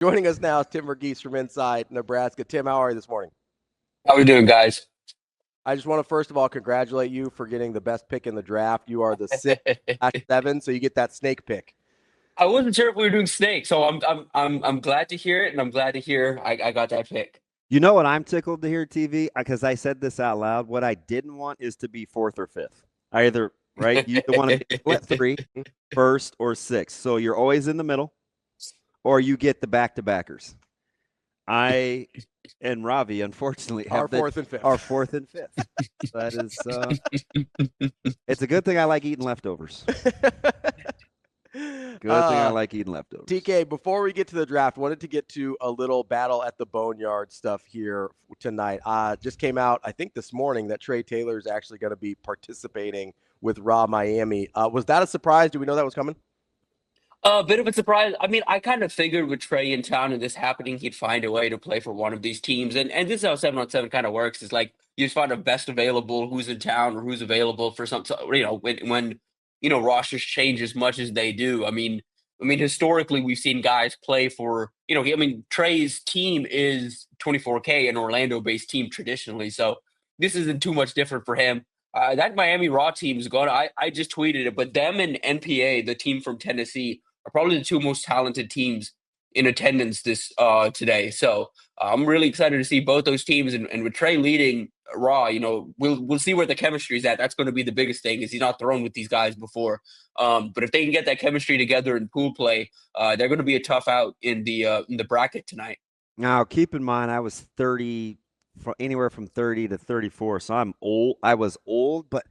Joining us now is Tim Verghese from Inside Nebraska. Tim, how are you this morning? How we doing, guys? I just want to first of all congratulate you for getting the best pick in the draft. You are the 6/7, so you get that snake pick. I wasn't sure if we were doing snake, so I'm glad to hear it, and I'm glad to hear I got that pick. You know what I'm tickled to hear, TV? Because I said this out loud. What I didn't want is to be fourth or fifth. Either, right? You either want to be at three, first, or sixth. So you're always in the middle, or you get the back-to-backers. I and Ravi, unfortunately, have Our fourth and fifth. Our fourth and fifth. That is, it's a good thing I like eating leftovers. Good thing I like eating leftovers. TK, before we get to the draft, wanted to get to a little battle at the Boneyard stuff here tonight. Just came out, I think this morning, that Trey Taylor is actually going to be participating with Raw Miami. Was that a surprise? Do we know that was coming? A bit of a surprise. I mean, I kind of figured with Trey in town and this happening, he'd find a way to play for one of these teams. And this is how 7-on-7 kind of works. Is like you just find a best available, who's in town or who's available for something. When rosters change as much as they do. I mean, historically, we've seen guys play for, Trey's team is 24K, an Orlando-based team traditionally. So this isn't too much different for him. That Miami Raw team is going. I just tweeted it, but them and NPA, the team from Tennessee, are probably the two most talented teams in attendance this today. So I'm really excited to see both those teams, and with Trey leading Raw, we'll see where the chemistry is at. That's going to be the biggest thing. Is he's not thrown with these guys before, but if they can get that chemistry together in pool play, they're going to be a tough out in the bracket tonight. Now, keep in mind, I was 30, anywhere from 30 to 34, so I'm old. I was old, but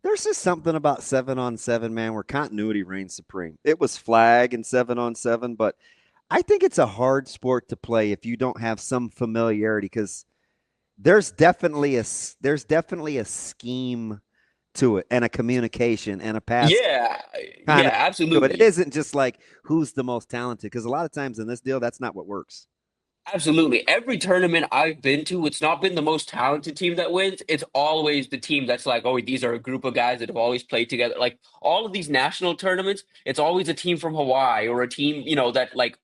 there's just something about 7-on-7, man, where continuity reigns supreme. It was flag and 7-on-7, but I think it's a hard sport to play if you don't have some familiarity, because there's definitely a scheme to it, and a communication and a pass. Yeah, absolutely. But it isn't just like who's the most talented, because a lot of times in this deal, that's not what works. Absolutely. Every tournament I've been to, it's not been the most talented team that wins. It's always the team that's like, oh, these are a group of guys that have always played together. Like all of these national tournaments, it's always a team from Hawaii or a team, that like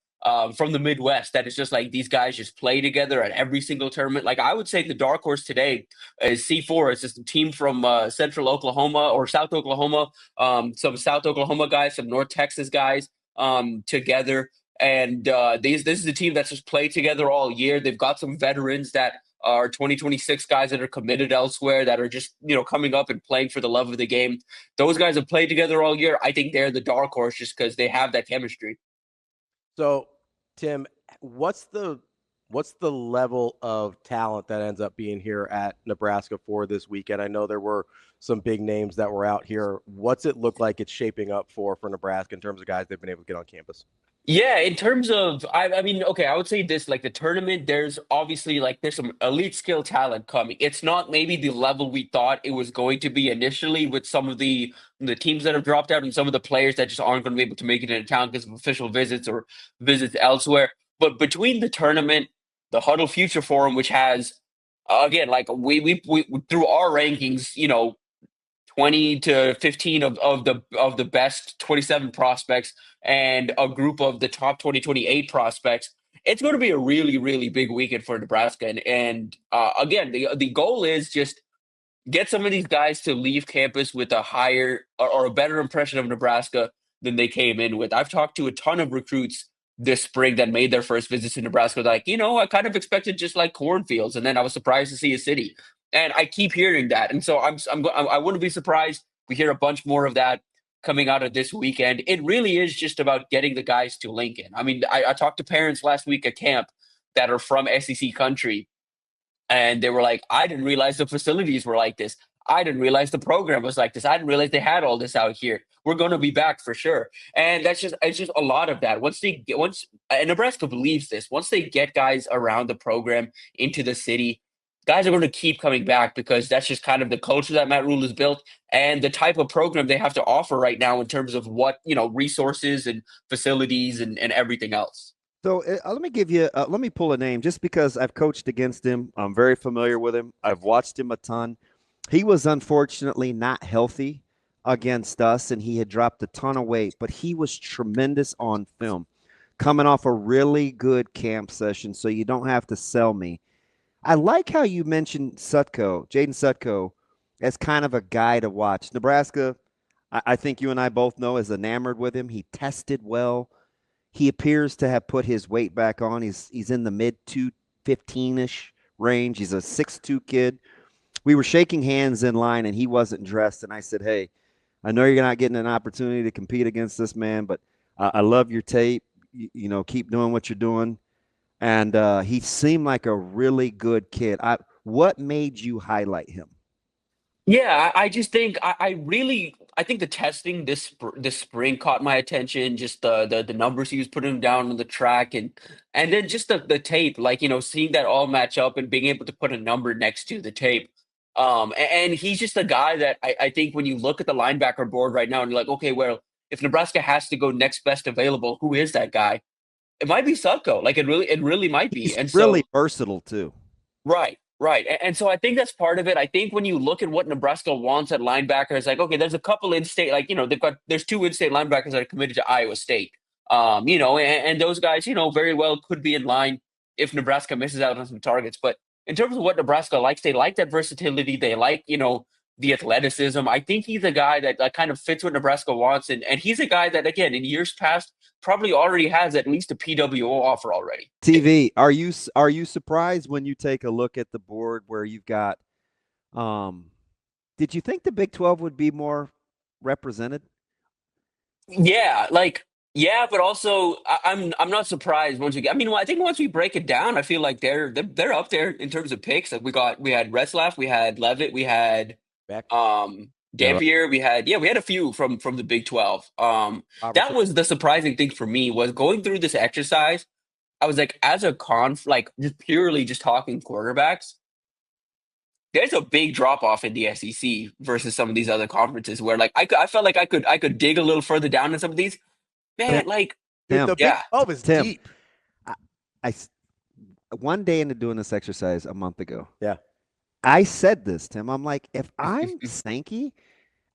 from the Midwest that is just like these guys just play together at every single tournament. Like I would say the dark horse today is C4. It's just a team from Central Oklahoma or South Oklahoma, some South Oklahoma guys, some North Texas guys together. And this is a team that's just played together all year. They've got some veterans that are 2026 guys that are committed elsewhere that are just, coming up and playing for the love of the game. Those guys have played together all year. I think they're the dark horse just because they have that chemistry. So, Tim, what's the level of talent that ends up being here at Nebraska for this weekend? I know there were some big names that were out here. What's it look like it's shaping up for Nebraska in terms of guys they've been able to get on campus? Yeah, in terms of, okay, I would say this, like the tournament, there's obviously there's some elite skill talent coming. It's not maybe the level we thought it was going to be initially with some of the teams that have dropped out and some of the players that just aren't going to be able to make it into town because of official visits or visits elsewhere. But between the tournament, the Huddle Future Forum, which has, again, like we through our rankings, 20 to 15 of the best 27 prospects and a group of the top 28 prospects. It's going to be a really, really big weekend for Nebraska. And again, the goal is just get some of these guys to leave campus with a higher or a better impression of Nebraska than they came in with. I've talked to a ton of recruits this spring that made their first visits to Nebraska. Like, I kind of expected just like cornfields, and then I was surprised to see a city. And I keep hearing that, and so I wouldn't be surprised we hear a bunch more of that coming out of this weekend. It really is just about getting the guys to Lincoln. I mean, I talked to parents last week at camp that are from SEC country, and they were like, I didn't realize the facilities were like this. I didn't realize the program was like this. I didn't realize they had all this out here. We're going to be back for sure. And it's just a lot of that. And Nebraska believes this, once they get guys around the program into the city, guys are going to keep coming back because that's just kind of the culture that Matt Rhule has built and the type of program they have to offer right now in terms of what, resources and facilities and everything else. So let me give you, let me pull a name just because I've coached against him. I'm very familiar with him. I've watched him a ton. He was unfortunately not healthy against us, and he had dropped a ton of weight, but he was tremendous on film. coming off a really good camp session, so you don't have to sell me. I like how you mentioned Jaden Sutko, as kind of a guy to watch. Nebraska, I think you and I both know, is enamored with him. He tested well. He appears to have put his weight back on. He's in the mid 215-ish range. He's a 6'2" kid. We were shaking hands in line, and he wasn't dressed. And I said, hey, I know you're not getting an opportunity to compete against this man, but I love your tape. Keep doing what you're doing. And he seemed like a really good kid. What made you highlight him? Yeah, I just think I think the testing this spring caught my attention. Just the numbers he was putting down on the track, and then just the tape, like seeing that all match up and being able to put a number next to the tape. And he's just a guy that I think when you look at the linebacker board right now and you're like, okay, well, if Nebraska has to go next best available, who is that guy? It might be Sutko. Like it really might be. He's And really so versatile too. Right, right. And so I think that's part of it. I think when you look at what Nebraska wants at linebacker, it's like, okay, there's a couple in-state, like, there's two in-state linebackers that are committed to Iowa State. And those guys, very well could be in line if Nebraska misses out on some targets. But in terms of what Nebraska likes, they like that versatility. They like, the athleticism. I think he's a guy that kind of fits what Nebraska wants. And he's a guy that, again, in years past, probably already has at least a PWO offer already. TV, are you surprised when you take a look at the board where you've got did you think the Big 12 would be more represented? Yeah, but also I'm not surprised once we get. I mean, I think once we break it down, I feel like they're up there in terms of picks. Like we had Retzlaff, we had Levitt, we had Beck. Dampier, we had a few from the Big 12. That Robertson. was the surprising thing for me was going through this exercise. I was like, as a like just purely just talking quarterbacks, there's a big drop off in the SEC versus some of these other conferences where like I felt like I could dig a little further down in some of these. Man, like Dude, the Big yeah. 12 is Tim, deep. I one day into doing this exercise a month ago. Yeah. I said this, Tim. I'm like, if I'm Sankey,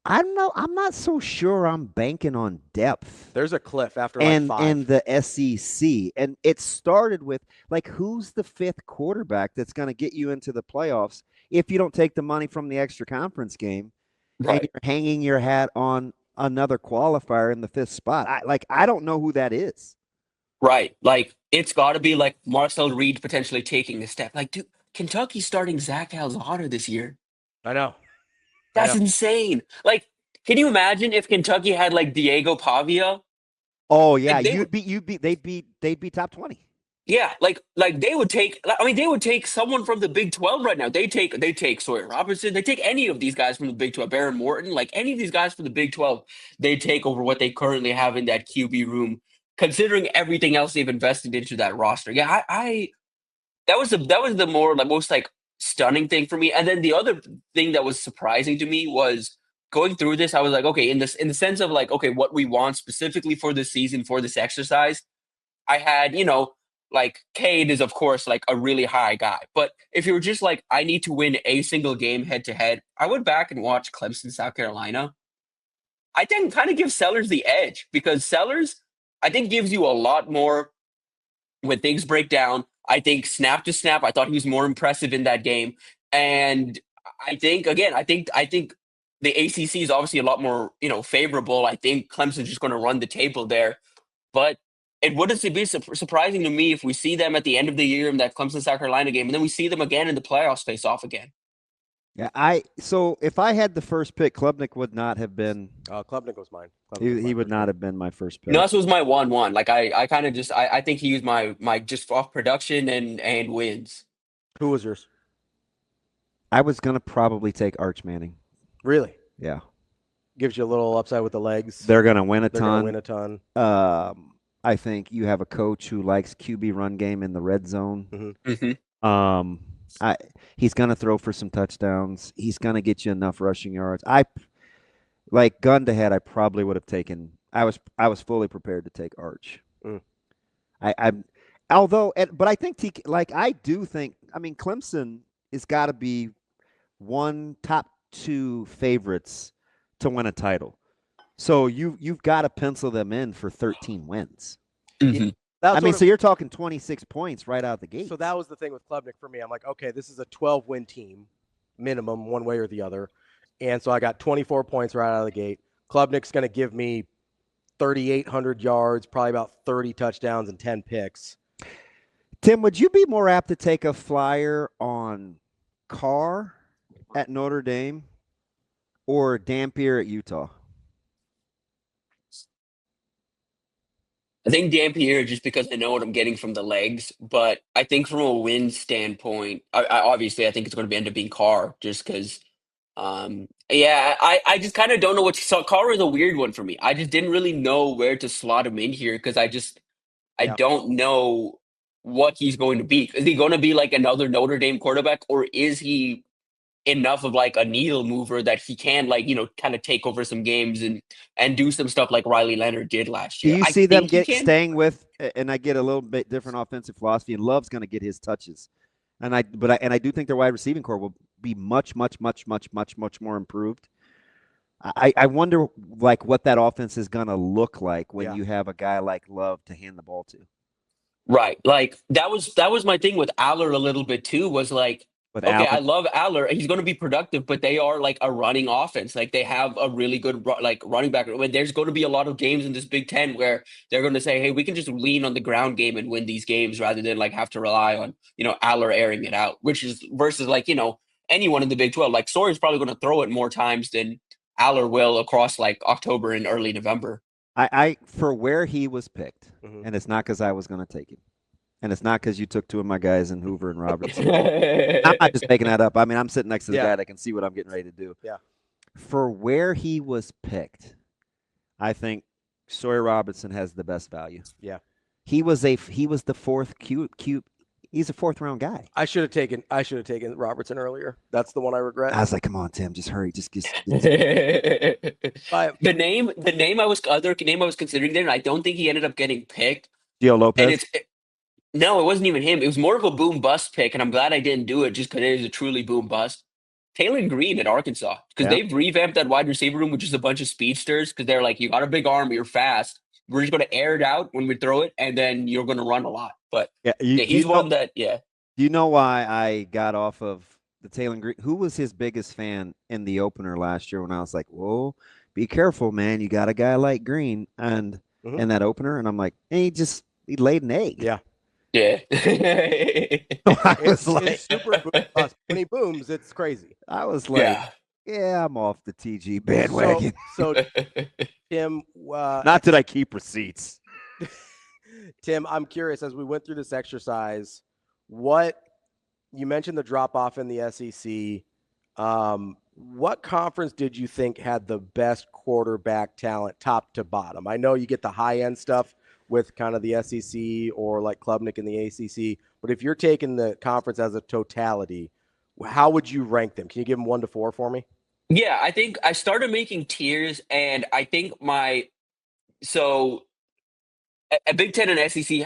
I'm not so sure I'm banking on depth. There's a cliff after and like 5. and the SEC, and it started with like, who's the fifth quarterback that's going to get you into the playoffs if you don't take the money from the extra conference game, Right. and you're hanging your hat on another qualifier in the fifth spot. I don't know who that is. Right. Like it's got to be like Marcel Reed potentially taking a step. Like, dude, Kentucky's starting Zach Calzada this year. I know. That's insane. Like, can you imagine if Kentucky had like Diego Pavia? Oh yeah, Like, they'd be top 20. Yeah, like they would take. I mean, they would take someone from the Big 12 right now. They take Sawyer Robertson. They take any of these guys from the Big 12. Baron Morton, like any of these guys from the Big 12. They take over what they currently have in that QB room, considering everything else they've invested into that roster. Yeah, I that was the most like stunning thing for me. And then the other thing that was surprising to me was going through this. I was like, okay, in the sense of like, okay, what we want specifically for this season for this exercise. I had, like Cade is of course like a really high guy, but if you were just like, I need to win a single game head to head, I went back and watched Clemson, South Carolina. I then kind of give Sellers the edge because Sellers, I think, gives you a lot more when things break down. I think snap to snap, I thought he was more impressive in that game, and I think again, I think the ACC is obviously a lot more favorable. I think Clemson's just going to run the table there. But it wouldn't be surprising to me if we see them at the end of the year in that Clemson South Carolina game, and then we see them again in the playoffs face off again. Yeah, so if I had the first pick, Klubnik would not have been. Klubnik was mine. He would not have been my first pick. No, this was my 1-1. Like I kind of just I think he was my just off production and wins. Who was yours? I was gonna probably take Arch Manning. Really? Yeah. Gives you a little upside with the legs. They're gonna win a They're ton. gonna win a ton. I think you have a coach who likes QB run game in the red zone. Mm-hmm. He's going to throw for some touchdowns. He's going to get you enough rushing yards. I like gun to head. I probably would have taken. I was fully prepared to take Arch. Mm. But I think I do think. I mean, Clemson has got to be one top 2 favorites to win a title. So you've got to pencil them in for 13 wins. Mm-hmm. I mean, so you're talking 26 points right out the gate. So that was the thing with Klubnik for me. I'm like, okay, this is a 12-win team, minimum, one way or the other. And so I got 24 points right out of the gate. Klubnik's going to give me 3,800 yards, probably about 30 touchdowns and 10 picks. Tim, would you be more apt to take a flyer on Carr at Notre Dame or Dampier at Utah? I think Dampier just because I know what I'm getting from the legs, but I think from a win standpoint, obviously I think it's going to end up being Carr just because. I just kind of don't know what. So Carr is a weird one for me. I just didn't really know where to slot him in here because I don't know what he's going to be. Is he going to be like another Notre Dame quarterback, or is he enough of like a needle mover that he can like, kind of take over some games and do some stuff like Riley Leonard did last year? Do you see them staying with, and I get a little bit different offensive philosophy, and Love's going to get his touches. And I do think their wide receiving core will be much more improved. I wonder like what that offense is going to look like when you have a guy like Love to hand the ball to. Right. Like that was my thing with Aller a little bit too, was like, okay, I love Aller. He's going to be productive, but they are like a running offense. Like they have a really good running back. When there's going to be a lot of games in this Big Ten where they're going to say, hey, we can just lean on the ground game and win these games rather than like have to rely on, Aller airing it out, which is versus like, anyone in the Big 12. Like Sawyer's probably going to throw it more times than Aller will across like October and early November. I for where he was picked, and it's not because I was going to take him. And it's not because you took two of my guys in Hoover and Robertson. I'm not just making that up. I mean, I'm sitting next to the guy that can see what I'm getting ready to do. Yeah. For where he was picked, I think Sawyer Robertson has the best value. Yeah. He was the fourth cute. He's a fourth round guy. I should have taken Robertson earlier. That's the one I regret. I was like, come on, Tim, just hurry, just the name I was considering there, and I don't think he ended up getting picked. Gio Lopez. No, it wasn't even him. It was more of a boom bust pick, and I'm glad I didn't do it just because it is a truly boom bust. Taylor Green at Arkansas, because they've revamped that wide receiver room with just a bunch of speedsters, because they're like, you got a big arm, you're fast. We're just going to air it out when we throw it, and then you're going to run a lot. But he's one that. Do you know why I got off of the Taylor Green? Who was his biggest fan in the opener last year when I was like, whoa, be careful, man. You got a guy like Green and in that opener. And I'm like, hey, he laid an egg. Yeah. Yeah. I was like, super boom bust. When he booms, it's crazy. I was like, I'm off the TG bandwagon. So Tim, not that I keep receipts. Tim, I'm curious, as we went through this exercise, what you mentioned the drop off in the SEC. What conference did you think had the best quarterback talent top to bottom? I know you get the high end stuff with kind of the SEC or like Klubnik in the ACC, but if you're taking the conference as a totality, how would you rank them? Can you give them 1 to 4 for me? Yeah, I think I started making tiers, and I think a Big Ten and SEC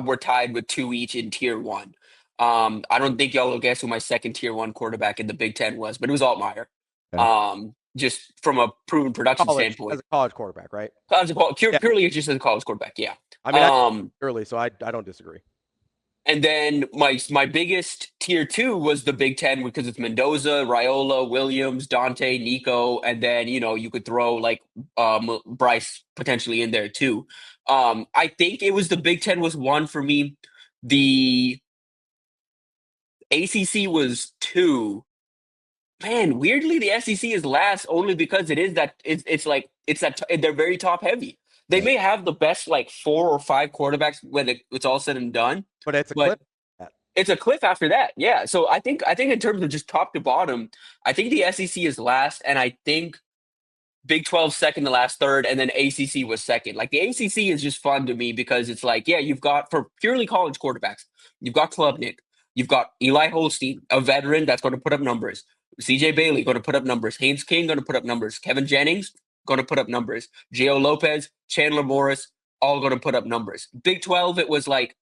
we're tied with 2 each in tier 1. I don't think y'all will guess who my second tier 1 quarterback in the Big Ten was, but it was Altmaier. Okay. Just from a proven production standpoint. As a college quarterback, right? Purely just as a college quarterback, yeah. I mean, early, so I don't disagree. And then my biggest tier 2 was the Big Ten because it's Mendoza, Raiola, Williams, Dante, Nico, and then you could throw like Bryce potentially in there too. I think it was the Big Ten was 1 for me. The ACC was 2. Man, weirdly, the SEC is last only because it is that it's that they're very top heavy. They may have the best like 4 or 5 quarterbacks when it's all said and done, but it's a cliff. It's a cliff after that. Yeah. So I think in terms of just top to bottom, I think the SEC is last, and I think Big 12 second to last, third, and then ACC was second. Like the ACC is just fun to me because it's like, you've got for purely college quarterbacks, you've got Klubnik, you've got Eli Holstein, a veteran that's going to put up numbers. CJ Bailey going to put up numbers. Haynes King going to put up numbers. Kevin Jennings going to put up numbers. Gio Lopez, Chandler Morris, all going to put up numbers. Big 12, it was like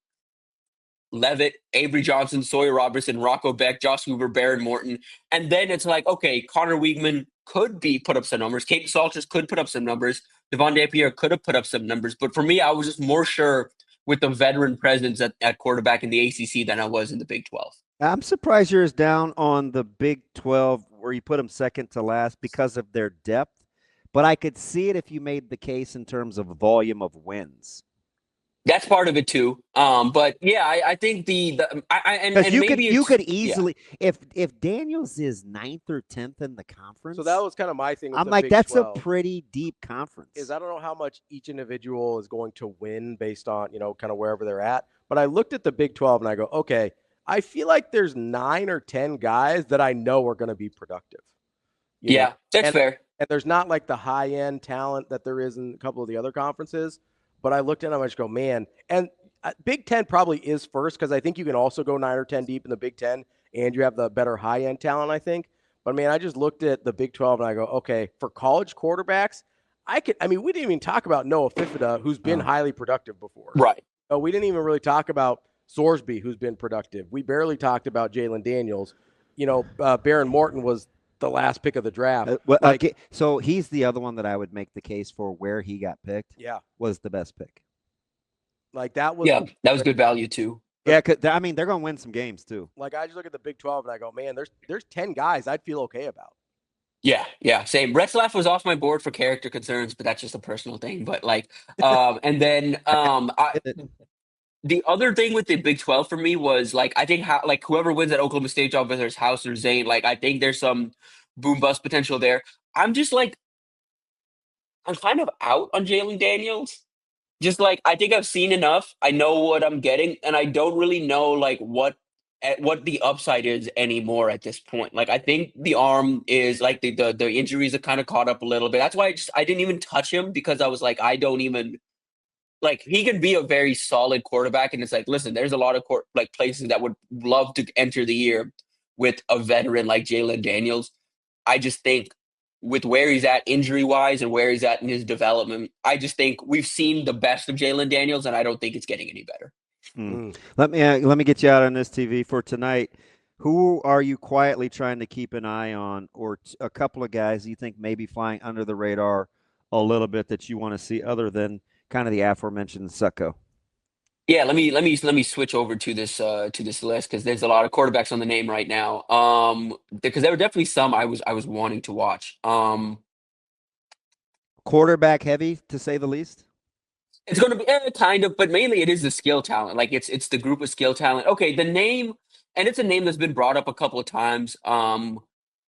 Levitt, Avery Johnson, Sawyer Robertson, Rocco Beck, Josh Hoover, Baron Morton. And then it's like, okay, Connor Wiegman could put up some numbers. Kate Salters could put up some numbers. Devon Dampier could have put up some numbers. But for me, I was just more sure with the veteran presence at quarterback in the ACC than I was in the Big 12. I'm surprised you're as down on the Big 12 where you put them second to last because of their depth. But I could see it if you made the case in terms of volume of wins. That's part of it too. But yeah, I think and maybe you could easily if Daniels is 9th or 10th in the conference. So that was kind of my thing. With I'm the like, Big that's 12, a pretty deep conference. is I don't know how much each individual is going to win based on, kind of wherever they're at. But I looked at the Big 12 and I go, okay, I feel like there's 9 or 10 guys that I know are going to be productive. That's fair. And there's not like the high end talent that there is in a couple of the other conferences. But I looked at them, I just go, man. And Big 10 probably is first because I think you can also go 9 or 10 deep in the Big 10 and you have the better high end talent, I think. But man, I just looked at the Big 12 and I go, okay, for college quarterbacks, we didn't even talk about Noah Fifida, who's been highly productive before. Right. We didn't even really talk about Sorsby, who's been productive. We barely talked about Jalen Daniels. Baron Morton was the last pick of the draft. So he's the other one that I would make the case for where he got picked. Yeah. Was the best pick. Like that was. Yeah, that was good value too. Yeah, they're going to win some games too. Like I just look at the Big 12 and I go, man, there's 10 guys I'd feel okay about. Yeah, same. Retzlaff was off my board for character concerns, but that's just a personal thing. But and then the other thing with the Big 12 for me was I think whoever wins at Oklahoma State job, whether it's House or Zane, I think there's some boom bust potential there. I'm just I'm kind of out on Jalen Daniels. Just I think I've seen enough. I know what I'm getting, and I don't really know what the upside is anymore at this point. I think the arm is the injuries have kind of caught up a little bit. That's why I didn't even touch him because I was I don't even he can be a very solid quarterback, and it's listen, there's a lot of places that would love to enter the year with a veteran like Jalen Daniels. I just think with where he's at injury-wise and where he's at in his development, I just think we've seen the best of Jalen Daniels, and I don't think it's getting any better. Let me get you out on this TV for tonight. Who are you quietly trying to keep an eye on, or a couple of guys you think maybe flying under the radar a little bit that you want to see other than kind of the aforementioned Succo? Yeah, let me switch over to this list because there's a lot of quarterbacks on the name right now. Because there were definitely some I was wanting to watch. Quarterback heavy, to say the least. It's going to be kind of, but mainly it is the skill talent. It's the group of skill talent. Okay, the name, and it's a name that's been brought up a couple of times. Because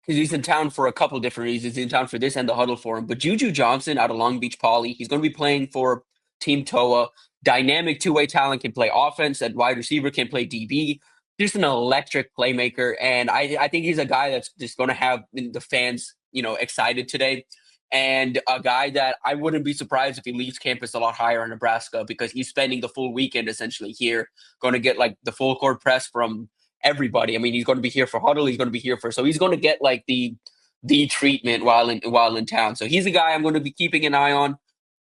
he's in town for a couple of different reasons. He's in town for this and the Huddle Forum. But Juju Johnson out of Long Beach Poly, he's going to be playing for Team TOA. Dynamic two-way talent, can play offense at wide receiver, can play DB. Just an electric playmaker. And I think he's a guy that's just going to have the fans, excited today. And a guy that I wouldn't be surprised if he leaves campus a lot higher in Nebraska because he's spending the full weekend essentially here, going to get the full court press from everybody. I mean, he's going to be here for Huddle. He's going to be here so he's going to get the treatment while in town. So he's a guy I'm going to be keeping an eye on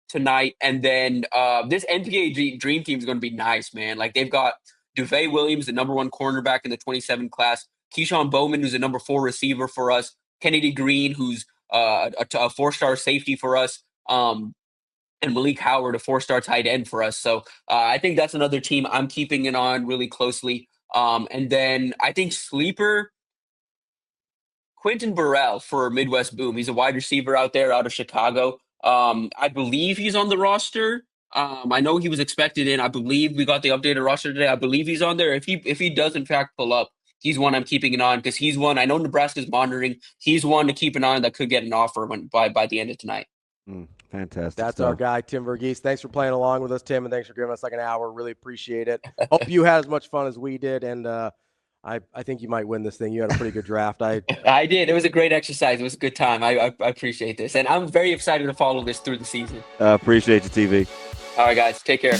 tonight. And then this NPA Dream Team is going to be nice, man. They've got Duvet Williams, the number 1 cornerback in the 27 class, Keyshawn Bowman, who's a number 4 receiver for us, Kennedy Green, who's a 4-star safety for us, and Malik Howard, a 4-star tight end for us. So I think that's another team I'm keeping it on really closely. And then I think sleeper Quentin Burrell for Midwest Boom. He's a wide receiver out of Chicago. I believe he's on the roster. I know he was expected in. I believe we got the updated roster today. I believe he's on there. If he does in fact pull up, he's one I'm keeping it on because he's one I know Nebraska's monitoring. He's one to keep an eye on that could get an offer by the end of tonight. Fantastic. That's stuff. our guy, Tim Verghese. Thanks for playing along with us, Tim, and thanks for giving us an hour. Really appreciate it. Hope you had as much fun as we did, and I think you might win this thing. You had a pretty good draft. I did. It was a great exercise. It was a good time. I appreciate this, and I'm very excited to follow this through the season. Appreciate you, TV. All right, guys. Take care.